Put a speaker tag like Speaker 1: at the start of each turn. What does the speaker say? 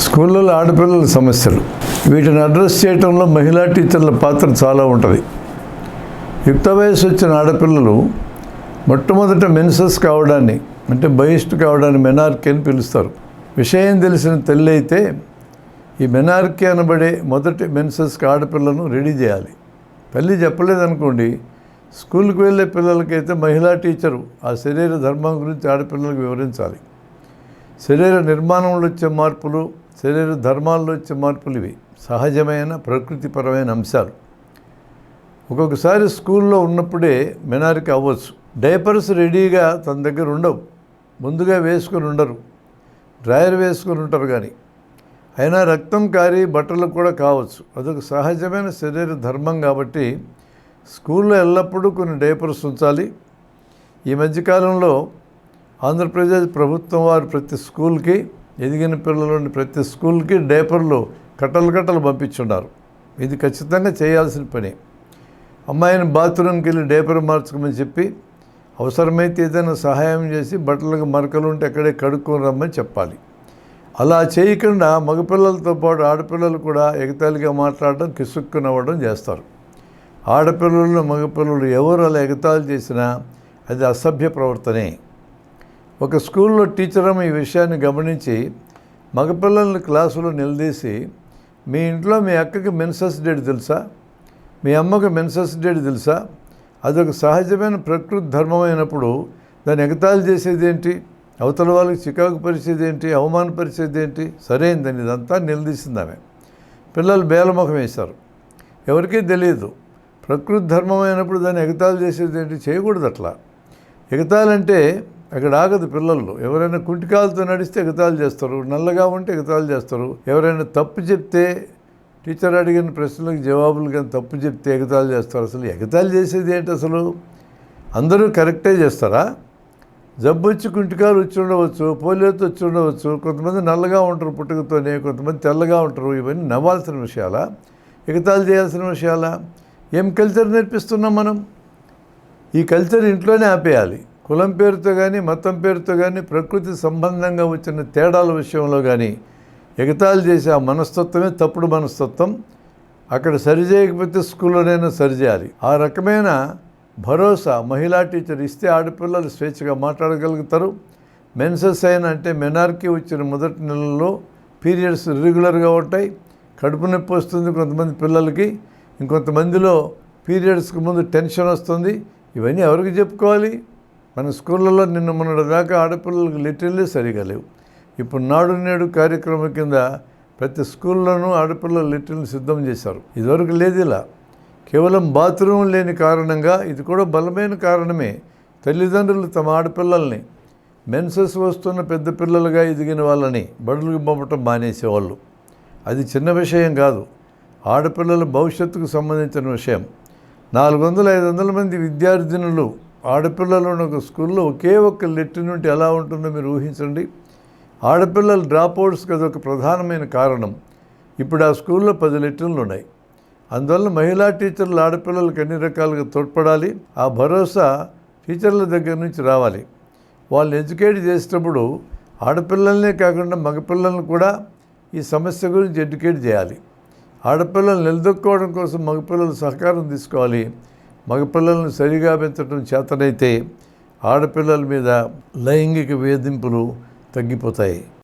Speaker 1: స్కూళ్ళలో ఆడపిల్లల సమస్యలు వీటిని అడ్రస్ చేయడంలో మహిళా టీచర్ల పాత్ర చాలా ఉంటుంది. యుక్త వయసు వచ్చిన ఆడపిల్లలు మొట్టమొదట మెన్సెస్ కావడాన్ని అంటే బహిష్టు కావడాన్ని మెనార్కీ అని పిలుస్తారు. విషయం తెలిసిన తల్లి అయితే ఈ మెనార్కీ అనబడే మొదటి మెన్సెస్కి ఆడపిల్లను రెడీ చేయాలి. తల్లి చెప్పలేదనుకోండి, స్కూల్కి వెళ్ళే పిల్లలకైతే మహిళా టీచరు ఆ శరీర ధర్మం గురించి ఆడపిల్లలకు వివరించాలి. శరీర నిర్మాణంలో వచ్చే మార్పులు, శరీర ధర్మాల్లో వచ్చే మార్పులు ఇవి సహజమైన ప్రకృతిపరమైన అంశాలు. ఒక్కొక్కసారి స్కూల్లో ఉన్నప్పుడే మెనారిక్ అవ్వచ్చు. డైపర్స్ రెడీగా తన దగ్గర ఉండవు, ముందుగా వేసుకొని ఉండరు, డ్రాయర్ వేసుకొని ఉంటారు. కానీ అయినా రక్తం కారి బట్టలు కూడా కావచ్చు. అదొక సహజమైన శరీర ధర్మం కాబట్టి స్కూల్లో ఎల్లప్పుడూ కొన్ని డైపర్స్ ఉంచాలి. ఈ మధ్యకాలంలో ఆంధ్రప్రదేశ్ ప్రభుత్వం వారు ప్రతి స్కూల్కి, ఎదిగిన పిల్లలని ప్రతి స్కూల్కి డైపర్లు కట్టలు పంపించున్నారు. ఇది ఖచ్చితంగా చేయాల్సిన పని. అమ్మాయిని బాత్రూమ్కి వెళ్ళి డైపర్ మార్చుకోమని చెప్పి, అవసరమైతే ఏదైనా సహాయం చేసి బట్టలకు మరకలు ఉంటే అక్కడే కడుక్కొని రమ్మని చెప్పాలి. అలా చేయకుండా మగపిల్లలతో పాటు ఆడపిల్లలు కూడా ఎగతాళిగా మాట్లాడడం, కిసుక్కునవ్వడం చేస్తారు. ఆడపిల్లలు మగపిల్లలు ఎవరు అలా ఎగతాళి చేసినా అది అసభ్య ప్రవర్తనే. ఒక స్కూల్లో టీచరమ్మ ఈ విషయాన్ని గమనించి మగపిల్లల్ని క్లాసులో నిలదీసి, మీ ఇంట్లో మీ అక్కకి మెన్సెస్ డేట్ తెలుసా, మీ అమ్మకు మెన్సెస్ డేట్ తెలుసా, అదొక సహజమైన ప్రకృతి ధర్మమైనప్పుడు దాన్ని ఎగతాళి చేసేది ఏంటి, అవతల వాళ్ళకి చికాకు పరిచేది ఏంటి, అవమానపరిచేది ఏంటి, సరైందని ఇదంతా నిలదీసింది ఆమె. పిల్లలు బేలముఖం వేశారు. ఎవరికీ తెలియదు. ప్రకృతి ధర్మమైనప్పుడు దాన్ని ఎగతాళి చేసేది ఏంటి, చేయకూడదు. అట్లా ఎగతాళంటే అక్కడ ఆగదు. పిల్లలు ఎవరైనా కుంటికాలతో నడిస్తే ఎగతాళి చేస్తారు, నల్లగా ఉంటే ఎగతాళి చేస్తారు. ఎవరైనా తప్పు చెప్తే, టీచర్ అడిగిన ప్రశ్నలకు జవాబులు కానీ తప్పు చెప్తే ఎగతాళి చేస్తారు. అసలు ఎగతాళి చేసేది ఏంటి? అసలు అందరూ కరెక్టే చేస్తారా? జబ్బు వచ్చి కుంటికాలు వచ్చి ఉండవచ్చు, పోలియోతో వచ్చి ఉండవచ్చు, కొంతమంది నల్లగా ఉంటారు పుట్టుకతోనే, కొంతమంది తెల్లగా ఉంటారు. ఇవన్నీ నవ్వాల్సిన విషయాలా, ఎగతాళి చేయాల్సిన విషయాలా? ఏం కల్చర్ నేర్పిస్తున్నాం మనం? ఈ కల్చర్ ఇంట్లోనే ఆపేయాలి. కులం పేరుతో కానీ, మతం పేరుతో కానీ, ప్రకృతి సంబంధంగా వచ్చిన తేడాల విషయంలో కానీ ఎగతాళి చేసే ఆ మనస్తత్వమే తప్పుడు మనస్తత్వం. అక్కడ సరిచేయకపోతే స్కూల్లోనైనా సరిచేయాలి. ఆ రకమైన భరోసా మహిళా టీచర్ ఇస్తే ఆడపిల్లలు స్వేచ్ఛగా మాట్లాడగలుగుతారు. మెన్సెస్ అయిన అంటే మెనార్కీ వచ్చిన మొదటి నెలల్లో పీరియడ్స్ రెగ్యులర్గా ఉంటాయి. కడుపు నొప్పి వస్తుంది కొంతమంది పిల్లలకి, ఇంకొంతమందిలో పీరియడ్స్కి ముందు టెన్షన్ వస్తుంది. ఇవన్నీ ఎవరికి చెప్పుకోవాలి? మన స్కూళ్ళల్లో నిన్న మొన్నటి దాకా ఆడపిల్లలకు లిటరల్లీ సరిగా లేవు. ఇప్పుడు నాడు నేడు కార్యక్రమం కింద ప్రతి స్కూల్లోనూ ఆడపిల్లల లిటరల్ సిద్ధం చేశారు. ఇదివరకు లేదు ఇలా. కేవలం బాత్రూమ్ లేని కారణంగా ఇది కూడా బలమైన కారణమే. తల్లిదండ్రులు తమ ఆడపిల్లల్ని మెన్సెస్ వస్తున్న పెద్ద పిల్లలుగా ఎదిగిన వాళ్ళని బడులకు పంపటం మానేసేవాళ్ళు. అది చిన్న విషయం కాదు, ఆడపిల్లల భవిష్యత్తుకు సంబంధించిన విషయం. 400-500 మంది విద్యార్థినులు ఆడపిల్లలు ఉన్న ఒక స్కూల్లో ఒకే ఒక్క లెట్రిన్ ఉంటే ఎలా ఉంటుందో మీరు ఊహించండి. ఆడపిల్లలు డ్రాప్అవుట్స్కి అదొక ప్రధానమైన కారణం. ఇప్పుడు ఆ స్కూల్లో 10 లెట్రిన్లు ఉన్నాయి. అందువల్ల మహిళా టీచర్లు ఆడపిల్లలకు అన్ని రకాలుగా తోడ్పడాలి. ఆ భరోసా టీచర్ల దగ్గర నుంచి రావాలి. వాళ్ళని ఎడ్యుకేట్ చేసేటప్పుడు ఆడపిల్లలనే కాకుండా మగపిల్లలను కూడా ఈ సమస్య గురించి ఎడ్యుకేట్ చేయాలి. ఆడపిల్లలు నిలదొక్కుకోవడం కోసం మగపిల్లలు సహకారం తీసుకోవాలి. మగపిల్లలను సరిగా పెంచడం చేతనైతే ఆడపిల్లల మీద లైంగిక వేధింపులు తగ్గిపోతాయి.